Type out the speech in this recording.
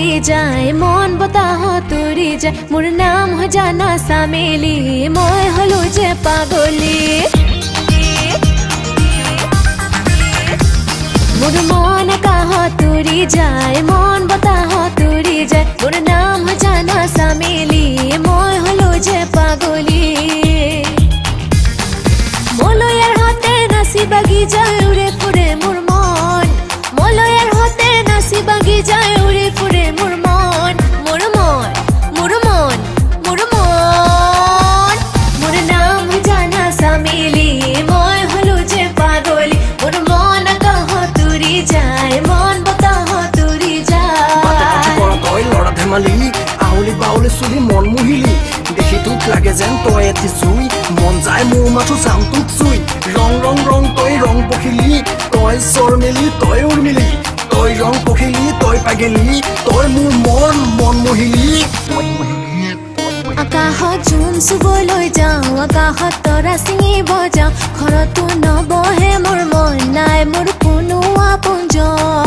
উৰি যায় মন বতাহত উৰি যায় মোৰ নাম হয় জানা চামেলি মই হলো যে পাগলী মোৰ মন আকাশত উৰি যায় মন বতাহত উৰি যায় মোৰ নাম হয় জানা চামেলি মই হলো যে পাগলী মলয়াৰ হাতে নাচি বাগি যায় উৰে ফুৰে মোৰ মন মলয়াৰ হাতে নাচি বাগি যায় উৰে ফুৰে মোৰ মন মোৰ মন মোৰ মন মোৰ মন মোৰ নাম হয় জানা চামেলি মই হলো যে পাগলী মোৰ মন আকাশত উৰি যায় মন বতাহত উৰি যায় তই লৰা ধেমালি আউলি বাউলি চুলি মন মুহিলি দেখি তোক লাগে যেন তই এটি চুই মন যায় মোৰ মাথো চাম তোক চুই ৰং ৰং ৰং তই ৰং পখিলি তই চৰ মেলি তই উৰ্মিলি তই ৰং পখিলি তই পাগেলি তই মোৰ মন মন মুহিলি আকাশত জোন চুবলৈ যাওঁ আকাশত তৰা ছিঙিব যাওঁ ঘৰতো নবহে মোৰ মন নাই মোৰ কোনো আপোনজন